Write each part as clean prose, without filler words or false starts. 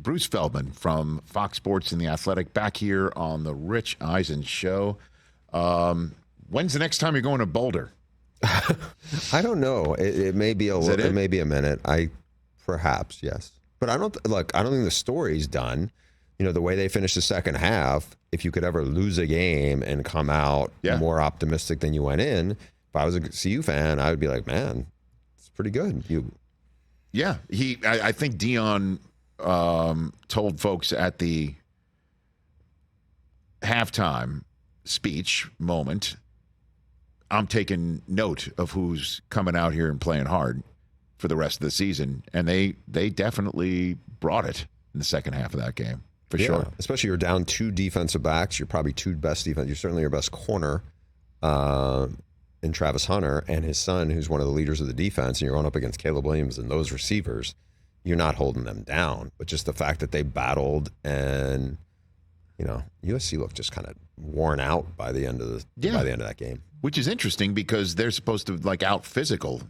Bruce Feldman from Fox Sports and The Athletic back here on the Rich Eisen Show. When's the next time you're going to Boulder? I don't know. It may be it may be a minute. Perhaps, yes. But I don't think the story's done. You know, the way they finished the second half, if you could ever lose a game and come out more optimistic than you went in, if I was a CU fan, I would be like, man, it's pretty good. I think Dion told folks at the halftime speech moment, I'm taking note of who's coming out here and playing hard for the rest of the season. And they definitely brought it in the second half of that game, for sure. Especially you're down 2 defensive backs. You're probably 2 best defense. You're certainly your best corner in Travis Hunter and his son, who's one of the leaders of the defense. And you're going up against Caleb Williams and those receivers. You're not holding them down. But just the fact that they battled and, you know, USC looked just kind of worn out by the end of that game. Which is interesting because they're supposed to out physical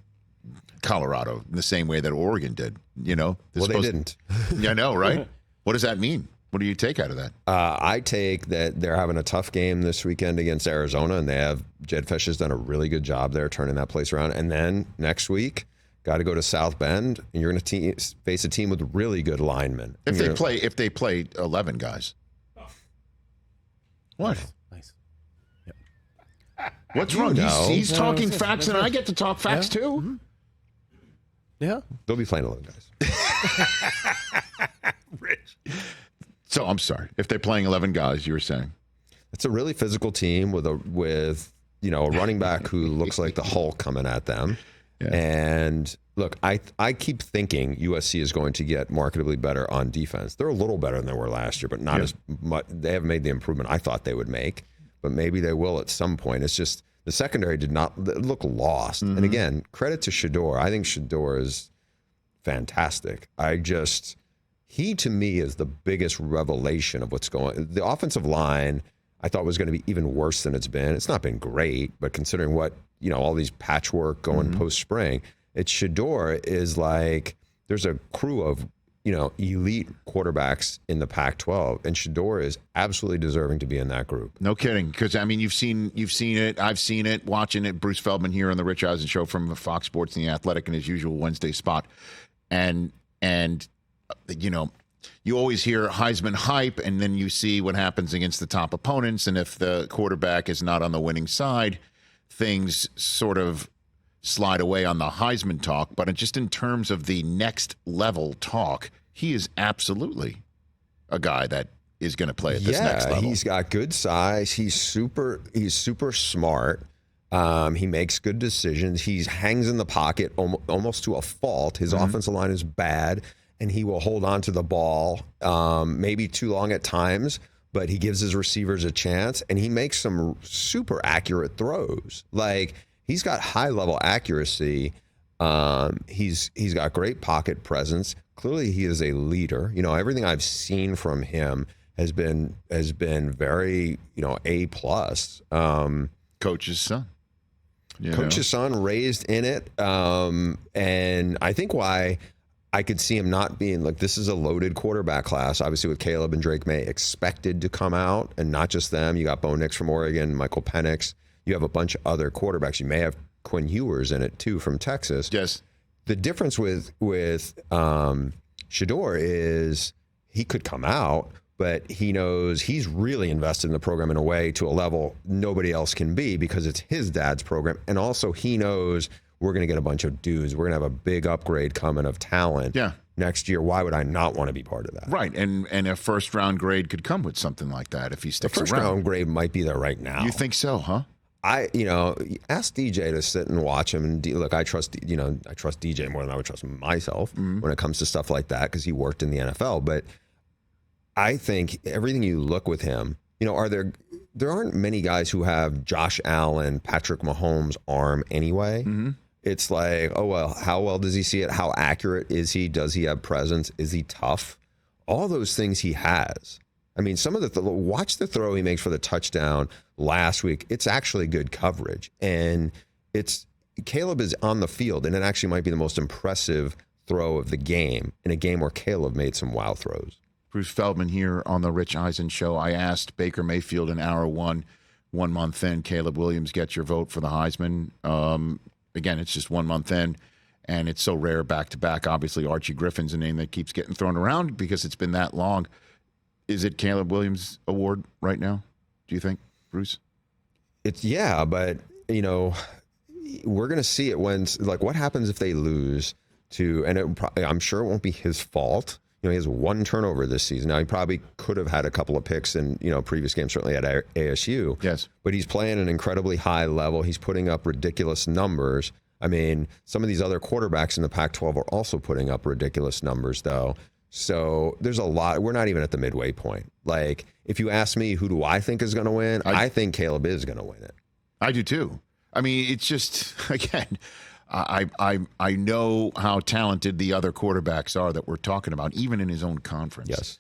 Colorado in the same way that Oregon did. You know, they didn't. Yeah, I know, right? What does that mean? What do you take out of that? I take that they're having a tough game this weekend against Arizona, and Jed Fish has done a really good job there turning that place around. And then next week, got to go to South Bend, and you're going to face a team with really good linemen. If they play 11 guys. What? Nice. What's wrong? He's talking facts, and I get to talk facts too. Mm-hmm. Yeah. They'll be playing 11 guys. Rich. So I'm sorry. If they're playing 11 guys, you were saying it's a really physical team with a running back who looks like the Hulk coming at them. Yeah. And look, I keep thinking USC is going to get markedly better on defense. They're a little better than they were last year, but not as much. They haven't made the improvement I thought they would make, but maybe they will at some point. It's just the secondary did not look lost. Mm-hmm. And again, credit to Shedeur. I think Shedeur is fantastic. He to me is the biggest revelation of what's going on. The offensive line I thought was going to be even worse than it's been. It's not been great, but considering what, all these patchwork going post-spring, Shedeur is like, there's a crew of, elite quarterbacks in the Pac-12, and Shedeur is absolutely deserving to be in that group. No kidding, because, you've seen it, I've seen it, watching it, Bruce Feldman here on the Rich Eisen Show from Fox Sports and The Athletic in his usual Wednesday spot. And you always hear Heisman hype, and then you see what happens against the top opponents, and if the quarterback is not on the winning side, things sort of slide away on the Heisman talk. But just in terms of the next level talk, he is absolutely a guy that is going to play at this next level. He's got good size. He's super smart. He makes good decisions. He hangs in the pocket almost to a fault. His offensive line is bad, and he will hold on to the ball maybe too long at times, but he gives his receivers a chance, and he makes some super accurate throws. Like, he's got high-level accuracy. He's got great pocket presence. Clearly, he is a leader. Everything I've seen from him has been very, A+. Coach's son. Coach's son, raised in it. And I think why I could see him not being this is a loaded quarterback class, obviously, with Caleb and Drake May expected to come out, and not just them. You got Bo Nix from Oregon, Michael Penix. You have a bunch of other quarterbacks. You may have Quinn Ewers in it too from Texas. Yes. The difference with Shedeur is he could come out, but he knows he's really invested in the program in a way to a level nobody else can be, because it's his dad's program. And also he knows we're going to get a bunch of dudes. We're going to have a big upgrade coming of talent next year. Why would I not want to be part of that? Right. And a first-round grade could come with something like that if he sticks around. The first-round grade might be there right now. You think so, huh? Ask DJ to sit and watch him. And look, I trust DJ more than I would trust myself when it comes to stuff like that, because he worked in the NFL. But I think everything you look with him, there aren't many guys who have Josh Allen, Patrick Mahomes' arm anyway. Mm-hmm. It's like, oh, well, how well does he see it? How accurate is he? Does he have presence? Is he tough? All those things he has. I mean, some of watch the throw he makes for the touchdown last week. It's actually good coverage. And Caleb is on the field, and it actually might be the most impressive throw of the game in a game where Caleb made some wow throws. Bruce Feldman here on the Rich Eisen Show. I asked Baker Mayfield in hour 1 month in, Caleb Williams gets your vote for the Heisman. Again, it's just 1 month in, and it's so rare back-to-back. Obviously, Archie Griffin's a name that keeps getting thrown around because it's been that long. Is it Caleb Williams' award right now, do you think, Bruce? Yeah, but, you know, we're going to see it when, like, what happens if they lose to, and I'm sure it won't be his fault. You know, he has 1 turnover this season. Now, he probably could have had a couple of picks in, you know, previous games, certainly at ASU. Yes. But he's playing an incredibly high level. He's putting up ridiculous numbers. I mean, some of these other quarterbacks in the Pac-12 are also putting up ridiculous numbers, though. So there's a lot. We're not even at the midway point. Like, if you ask me, who do I think is going to win? I think Caleb is going to win it. I do, too. I mean, it's just, again, I know how talented the other quarterbacks are that we're talking about, even in his own conference. Yes.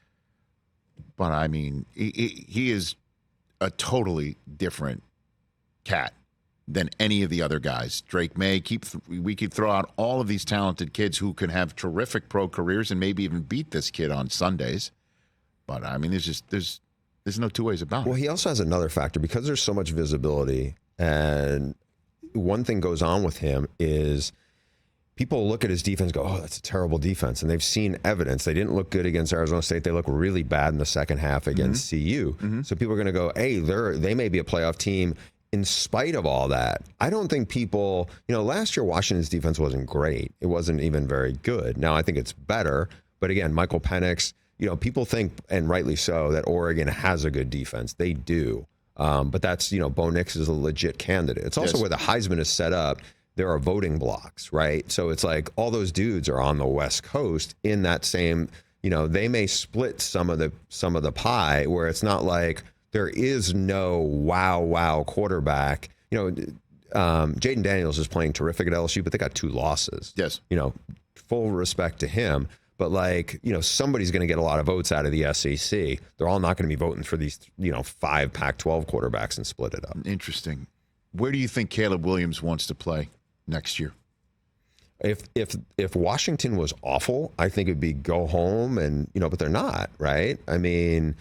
But, I mean, he is a totally different cat than any of the other guys. Drake May, we could throw out all of these talented kids who can have terrific pro careers and maybe even beat this kid on Sundays. But, I mean, there's no two ways about it. Well, he also has another factor. Because there's so much visibility, and one thing goes on with him is people look at his defense and go, oh, that's a terrible defense. And they've seen evidence. They didn't look good against Arizona State. They look really bad in the second half against CU. Mm-hmm. So people are going to go, hey, they may be a playoff team in spite of all that. I don't think people, you know, last year Washington's defense wasn't great. It wasn't even very good. Now I think it's better. But again, Michael Penix, you know, people think, and rightly so, that Oregon has a good defense. They do. But that's, you know, Bo Nix is a legit candidate. It's also where the Heisman is set up. There are voting blocks, right? So it's like all those dudes are on the West Coast in that same, you know, they may split some of the pie where it's not like there is no wow quarterback. You know, Jaden Daniels is playing terrific at LSU, but they got 2 losses. Yes. You know, full respect to him. But, like, you know, somebody's going to get a lot of votes out of the SEC. They're all not going to be voting for these, you know, 5 Pac-12 quarterbacks and split it up. Interesting. Where do you think Caleb Williams wants to play next year? If Washington was awful, I think it'd be go home and, you know, but they're not, right? I mean,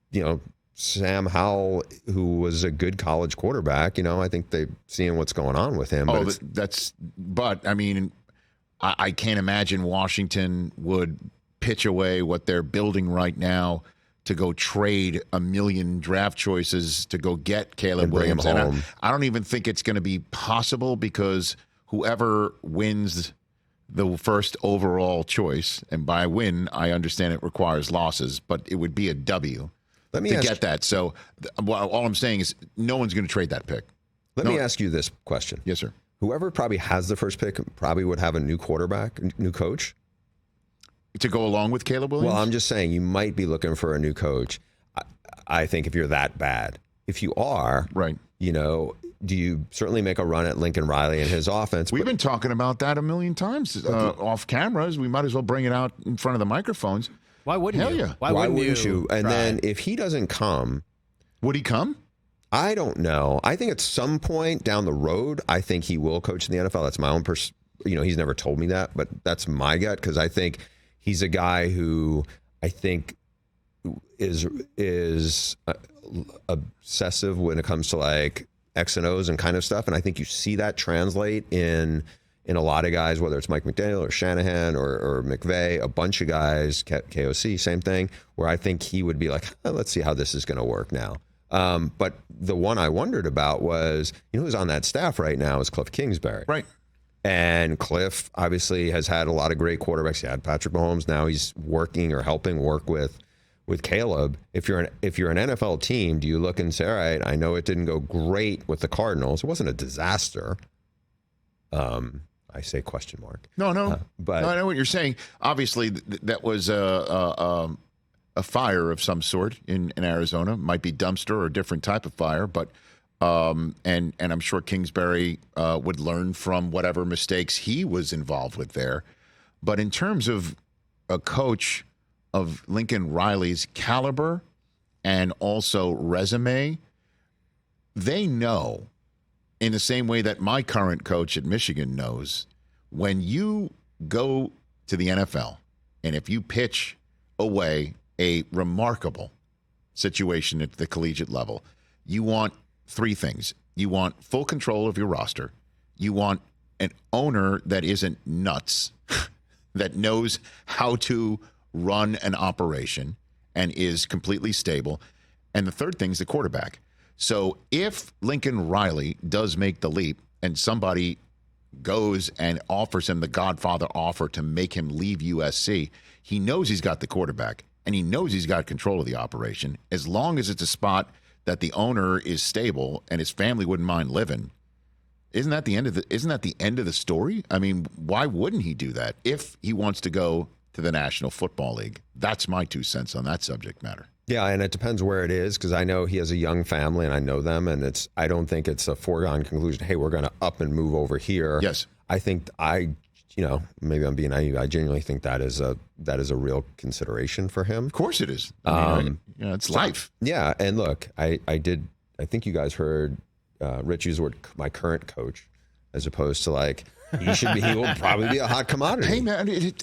you know, Sam Howell, who was a good college quarterback, you know, I think they're seeing what's going on with him. But I mean, I can't imagine Washington would pitch away what they're building right now to go trade 1 million draft choices to go get Caleb Williams. And I don't even think it's going to be possible because whoever wins the first overall choice, and by win, I understand it requires losses, but it would be a W to get that. So all I'm saying is no one's going to trade that pick. Let me ask you this question. Yes, sir. Whoever probably has the first pick probably would have a new quarterback, new coach. To go along with Caleb Williams? Well, I'm just saying you might be looking for a new coach. I think if you're that bad. If you are, right, you know, do you certainly make a run at Lincoln Riley and his offense? We've been talking about that 1 million times off cameras. We might as well bring it out in front of the microphones. Why wouldn't Hell you? Yeah. Why wouldn't you? And then if he doesn't come. Would he come? I don't know. I think at some point down the road, I think he will coach in the NFL. That's my own you know, he's never told me that, but that's my gut because I think he's a guy who I think is obsessive when it comes to like X and O's and kind of stuff. And I think you see that translate in a lot of guys, whether it's Mike McDaniel or Shanahan or McVay, a bunch of guys, KOC, same thing, where I think he would be like, let's see how this is going to work now. But the one I wondered about was, you know, who's on that staff right now is Cliff Kingsbury. Right. And Cliff obviously has had a lot of great quarterbacks. He had Patrick Mahomes. Now he's working or helping work with Caleb. If you're an NFL team, do you look and say, all right, I know it didn't go great with the Cardinals. It wasn't a disaster. I say question mark. No. But no, I know what you're saying. Obviously, that was a fire of some sort in Arizona. Might be dumpster or a different type of fire, but and I'm sure Kingsbury would learn from whatever mistakes he was involved with there. But in terms of a coach of Lincoln Riley's caliber and also resume, they know, in the same way that my current coach at Michigan knows, when you go to the NFL and if you pitch away a remarkable situation at the collegiate level. You want three things. You want full control of your roster. You want an owner that isn't nuts, that knows how to run an operation and is completely stable. And the third thing is the quarterback. So if Lincoln Riley does make the leap and somebody goes and offers him the Godfather offer to make him leave USC, he knows he's got the quarterback and he knows he's got control of the operation. As long as it's a spot that the owner is stable and his family wouldn't mind living, isn't that the end of the story? I mean, why wouldn't he do that if he wants to go to the National Football League? That's my 2 cents on that subject matter. Yeah, and it depends where it is, because I know he has a young family and I know them, and I don't think it's a foregone conclusion, hey, we're going to up and move over here. Yes. I think maybe I'm being naive. I genuinely think that is a real consideration for him. Of course it is. It's life. Yeah, and look, I think you guys heard Rich use the word my current coach, as opposed to like he will probably be a hot commodity. Hey man,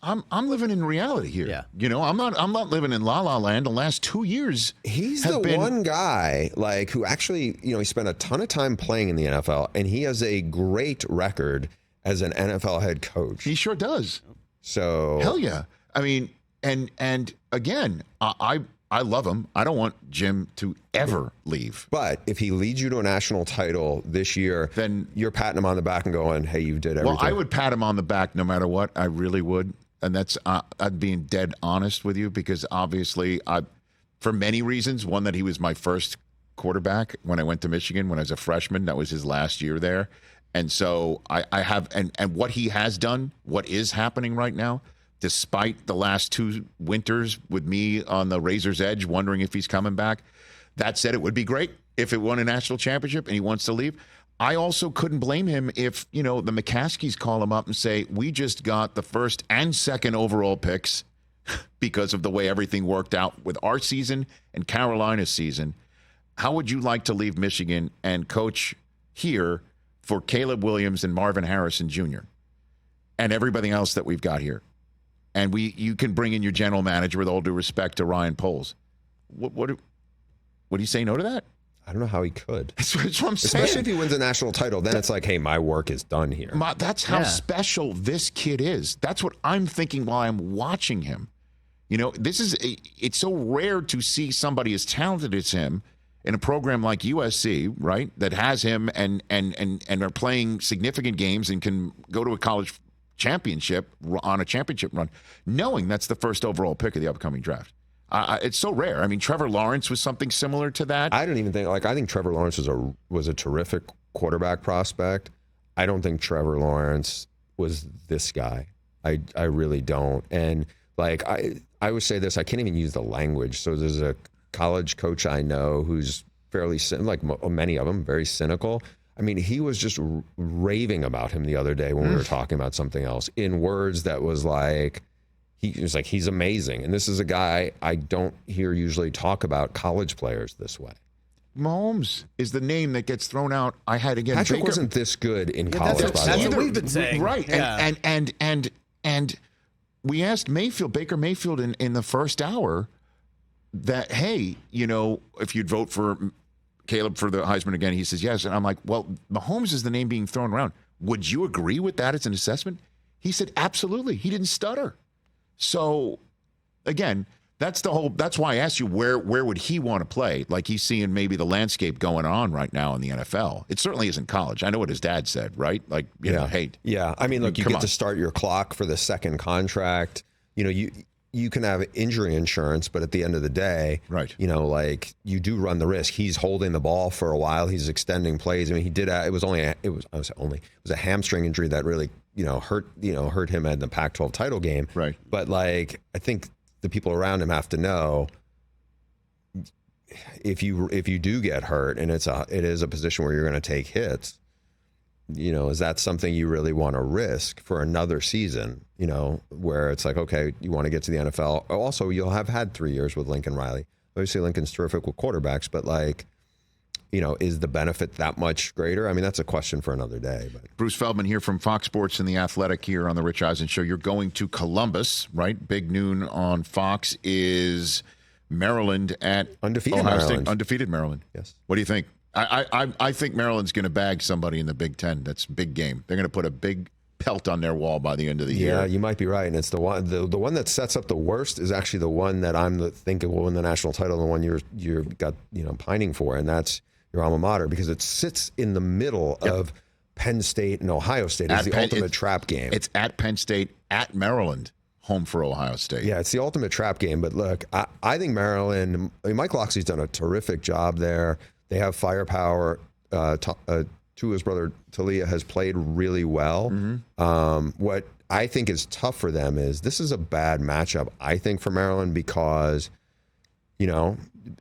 I'm living in reality here. Yeah. I'm not living in La La Land. The last 2 years, he's the one guy like who actually he spent a ton of time playing in the NFL, and he has a great record as an NFL head coach. He sure does. So hell yeah. I mean, and again, I love him. I don't want Jim to ever leave. But if he leads you to a national title this year, then you're patting him on the back and going, hey, you did everything. Well, I would pat him on the back no matter what. I really would. And that's, I'd being dead honest with you, because obviously, for many reasons, one, that he was my first quarterback when I went to Michigan when I was a freshman. That was his last year there. And so I have, and what he has done, what is happening right now, despite the last 2 winters with me on the razor's edge, wondering if he's coming back. That said, it would be great if it won a national championship and he wants to leave. I also couldn't blame him if, the McCaskies call him up and say, we just got the first and second overall picks because of the way everything worked out with our season and Carolina's season. How would you like to leave Michigan and coach here for Caleb Williams and Marvin Harrison Jr. and everybody else that we've got here? And you can bring in your general manager, with all due respect to Ryan Poles. Would he say no to that? I don't know how he could. That's what I'm saying. Especially if he wins a national title, then it's like, hey, my work is done here. That's how special this kid is. That's what I'm thinking while I'm watching him. It's so rare to see somebody as talented as him in a program like USC, right? That has him and are playing significant games and can go to a college championship on a championship run, knowing that's the first overall pick of the upcoming draft. It's so rare. I mean, Trevor Lawrence was something similar to that. I don't even think I think Trevor Lawrence was a terrific quarterback prospect. I don't think Trevor Lawrence was this guy. I really don't. And like I would say this, I can't even use the language. So there's a college coach I know who's fairly like many of them, very cynical. I mean, he was just raving about him the other day when we were talking about something else in words that was like, he was like, he's amazing. And this is a guy I don't hear usually talk about college players this way. Mahomes is the name that gets thrown out. I had again. Patrick Baker wasn't this good in college. That's what we've been saying, right? Yeah. And we asked Baker Mayfield in the first hour that, hey, if you'd vote for Caleb for the Heisman again, he says yes. And I'm like, well, Mahomes is the name being thrown around. Would you agree with that as an assessment? He said, absolutely. He didn't stutter. So, again, that's why I asked you where would he want to play? Like he's seeing maybe the landscape going on right now in the NFL. It certainly isn't college. I know what his dad said, right? Like, hey. Yeah, I mean, look, you get to start your clock for the second contract. You can have injury insurance, but at the end of the day, right? Like you do run the risk. He's holding the ball for a while. He's extending plays. I mean, he did. It was a hamstring injury that really hurt him at the Pac-12 title game. Right. But like, I think the people around him have to know if you do get hurt and it is a position where you're going to take hits. Is that something you really want to risk for another season? Where it's like, okay, you want to get to the NFL. Also, you'll have had 3 years with Lincoln Riley. Obviously, Lincoln's terrific with quarterbacks, but like, is the benefit that much greater? I mean, that's a question for another day. But Bruce Feldman here from Fox Sports and The Athletic here on the Rich Eisen Show. You're going to Columbus, right? Big noon on Fox is Maryland at Undefeated Ohio Maryland. State. Undefeated Maryland. Yes. What do you think? I think Maryland's going to bag somebody in the Big Ten. That's a big game. They're going to put a big pelt on their wall by the end of the year. Yeah, you might be right. And it's the one that sets up the worst is actually the one that I'm thinking will win the national title, the one you're got pining for, and that's your alma mater, because it sits in the middle of Penn State and Ohio State. It's the ultimate trap game. It's at Penn State, at Maryland, home for Ohio State. Yeah, it's the ultimate trap game. But look, I think Maryland, Mike Locksley's done a terrific job there. They have firepower. Tua's brother Talia has played really well. What I think is tough for them is this is a bad matchup, I think, for Maryland, because,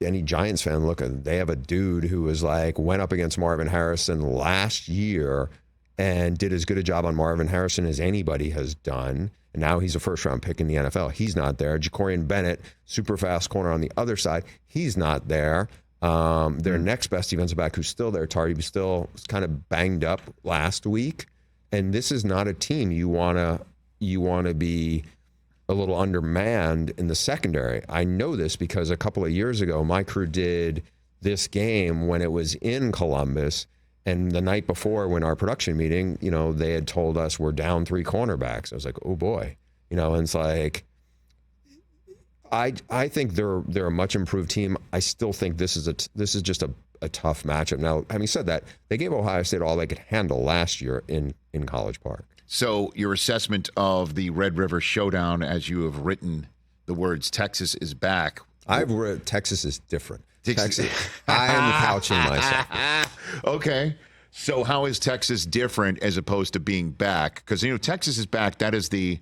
any Giants fan, look, they have a dude who went up against Marvin Harrison last year and did as good a job on Marvin Harrison as anybody has done. And now he's a first-round pick in the NFL. He's not there. Jacorian Bennett, super fast corner on the other side. He's not there. Their next best defensive back, who's still there, Tardy, still kind of banged up last week. And this is not a team you wanna be a little undermanned in the secondary. I know this because a couple of years ago, my crew did this game when it was in Columbus, and the night before, when our production meeting, they had told us we're down 3 cornerbacks. I was like, oh boy, and it's like, I think they're a much improved team. I still think this is just a tough matchup. Now, having said that, they gave Ohio State all they could handle last year in College Park. So your assessment of the Red River Showdown, as you have written the words "Texas is back." I've read Texas is different. Texas, I am couching myself. Okay. So how is Texas different as opposed to being back? Because Texas is back. That is the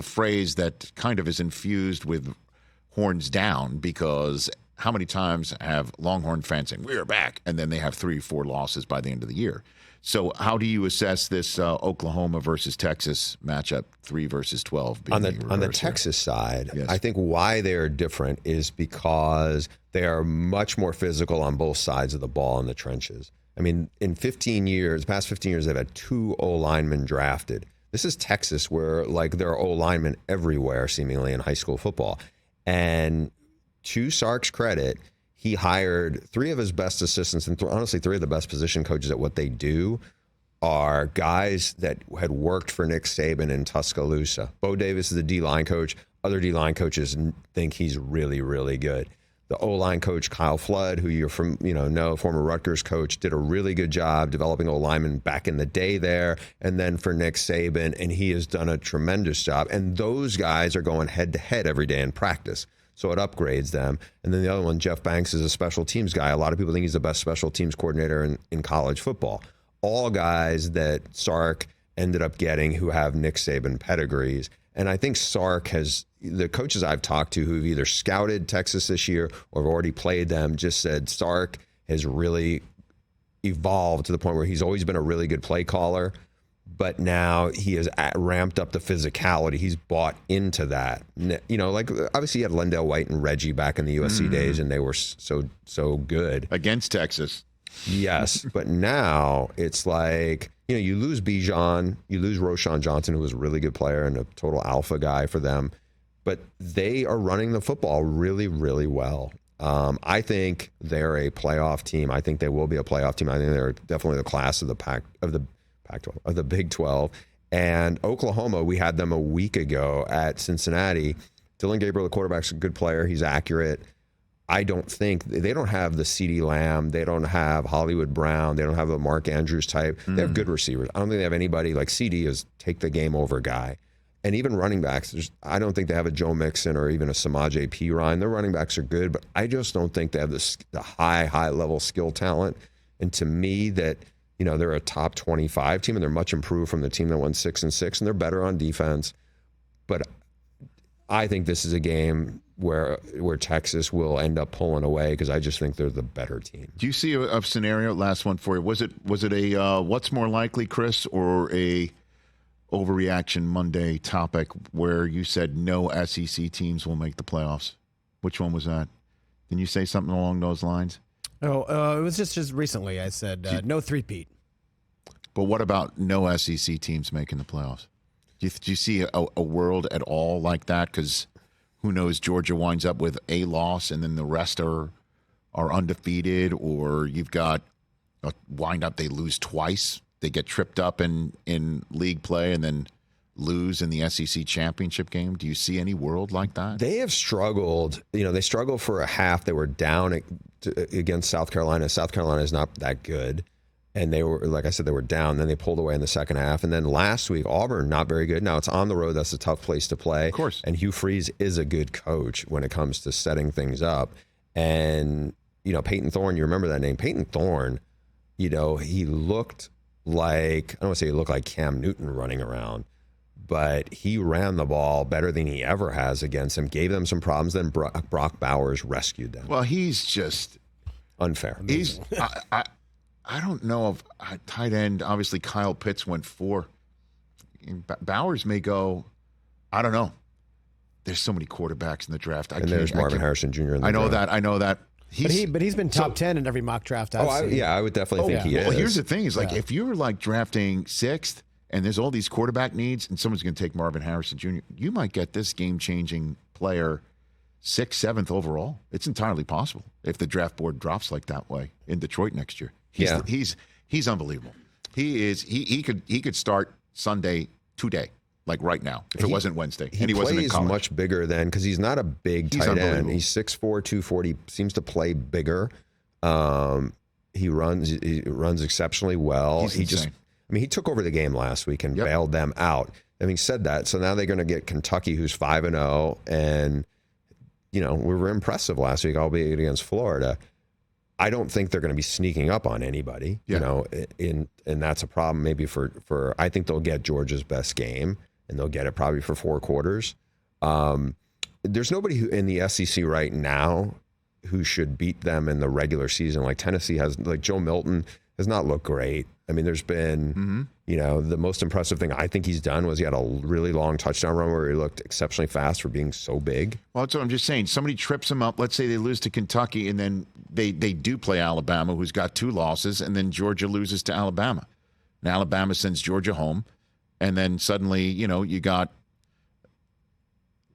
phrase that kind of is infused with horns down, because how many times have Longhorn fans saying we're back, and then they have 3 or 4 losses by the end of the year? So how do you assess this Oklahoma versus Texas matchup, 3 versus 12? On the Texas side, yes. I think why they are different is because they are much more physical on both sides of the ball in the trenches. I mean, in past 15 years, they've had 2 O-linemen drafted. This is Texas, where there are O-linemen everywhere, seemingly, in high school football. And to Sark's credit, he hired 3 of his best assistants, and honestly, 3 of the best position coaches at what they do are guys that had worked for Nick Saban in Tuscaloosa. Bo Davis is the D-line coach. Other D-line coaches think he's really, really good. The O-line coach, Kyle Flood, who you're former Rutgers coach, did a really good job developing O-linemen back in the day there, and then for Nick Saban, and he has done a tremendous job. And those guys are going head-to-head every day in practice, so it upgrades them. And then the other one, Jeff Banks, is a special teams guy. A lot of people think he's the best special teams coordinator in college football. All guys that Sark ended up getting who have Nick Saban pedigrees. And I think Sark has, the coaches I've talked to who've either scouted Texas this year or have already played them, just said Sark has really evolved to the point where he's always been a really good play caller, but now he has ramped up the physicality. He's bought into that. Obviously you had Lendale White and Reggie back in the USC days, and they were so good. Against Texas. Yes, but now it's you lose Bijan, you lose Roschon Johnson, who was a really good player and a total alpha guy for them, but they are running the football really, really well. I think they're a playoff team. I think they will be a playoff team. I think they're definitely the class of the Big 12. And Oklahoma, we had them a week ago at Cincinnati. Dylan Gabriel, the quarterback's a good player. He's accurate. I don't think they don't have the CeeDee Lamb. They don't have Hollywood Brown. They don't have the Mark Andrews type. They have good receivers. I don't think they have anybody like CeeDee is take the game over guy. And even running backs, I don't think they have a Joe Mixon or even a Samaje Perine. Their running backs are good, but I just don't think they have the high level skill talent. And to me, that they're a top 25 team, and they're much improved from the team that won 6-6, and they're better on defense. But I think this is a game where Texas will end up pulling away, because I just think they're the better team. Do you see a scenario? Last one for you. Was it a what's more likely, Chris, or a overreaction Monday topic where you said no SEC teams will make the playoffs? Which one was that? Didn't you say something along those lines? Oh, it was just recently. I said no three-peat. But what about no SEC teams making the playoffs? Do you see a world at all like that? Because who knows, Georgia winds up with a loss and then the rest are undefeated, or you've got a wind up, they lose twice. They get tripped up in league play and then lose in the SEC championship game. Do you see any world like that? They have struggled. They struggled for a half. They were down against South Carolina. South Carolina is not that good. And they were, like I said, they were down. Then they pulled away in the second half. And then last week, Auburn, not very good. Now, it's on the road. That's a tough place to play. Of course. And Hugh Freeze is a good coach when it comes to setting things up. And, Peyton Thorne, you remember that name. Peyton Thorne, he looked like, I don't want to say he looked like Cam Newton running around, but he ran the ball better than he ever has against him, gave them some problems. Then Brock Bowers rescued them. Well, he's just unfair. He's I don't know if tight end. Obviously, Kyle Pitts went 4. Bowers may go. I don't know. There's so many quarterbacks in the draft. There's Marvin Harrison Jr. in the draft. I know that. But he's been top 10 in every mock draft I've seen. I would definitely think he is. Well, here's the thing: is like if you're like drafting 6th and there's all these quarterback needs, and someone's going to take Marvin Harrison Jr., you might get this game-changing player 6th, 7th overall. It's entirely possible if the draft board drops like that way in Detroit next year. He's unbelievable. He could start Sunday today, like right now, if it wasn't Wednesday. He wasn't in college. Much bigger than, because he's not a big tight end. He's 6'4", 240. Seems to play bigger. He runs exceptionally well. He took over the game last week and bailed them out. Having said that, so now they're going to get Kentucky, who's 5-0, and we were impressive last week, albeit against Florida. I don't think they're going to be sneaking up on anybody, and that's a problem maybe for I think they'll get Georgia's best game, and they'll get it probably for 4 quarters. There's nobody who in the SEC right now who should beat them in the regular season. Like Tennessee has, like Joe Milton has not looked great. I mean, there's been, the most impressive thing I think he's done was he had a really long touchdown run where he looked exceptionally fast for being so big. Well, that's what I'm just saying. Somebody trips him up. Let's say they lose to Kentucky, and then they do play Alabama, who's got 2 losses, and then Georgia loses to Alabama. And Alabama sends Georgia home, and then suddenly, you got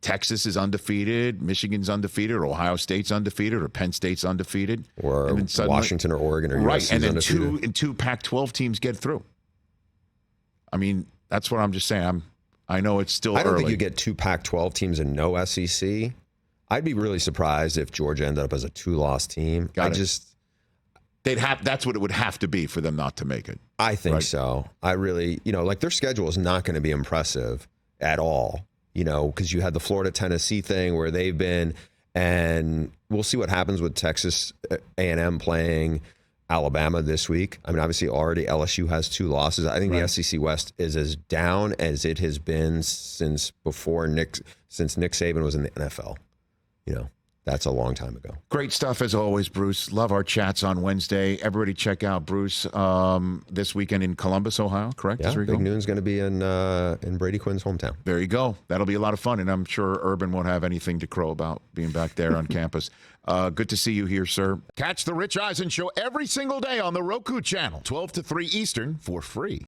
Texas is undefeated, Michigan's undefeated, or Ohio State's undefeated, or Penn State's undefeated, or and then suddenly, Washington or Oregon or USC's and then undefeated. two Pac-12 teams get through. I mean, that's what I'm just saying. I know it's still early. I don't think you get 2 Pac-12 teams and no SEC. I'd be really surprised if Georgia ended up as a 2-loss team. That's what it would have to be for them not to make it. I think so. I really, their schedule is not going to be impressive at all. Because you had the Florida-Tennessee thing where they've been, and we'll see what happens with Texas A&M playing Alabama this week. I mean, obviously already LSU has 2 losses. I think the SEC West is as down as it has been since Nick Saban was in the NFL. That's a long time ago. Great stuff as always, Bruce. Love our chats on Wednesday. Everybody check out Bruce this weekend in Columbus, Ohio, correct? Yeah, Big Noon's going to be in Brady Quinn's hometown. There you go. That'll be a lot of fun, and I'm sure Urban won't have anything to crow about being back there on campus. Good to see you here, sir. Catch the Rich Eisen Show every single day on the Roku channel, 12 to 3 Eastern, for free.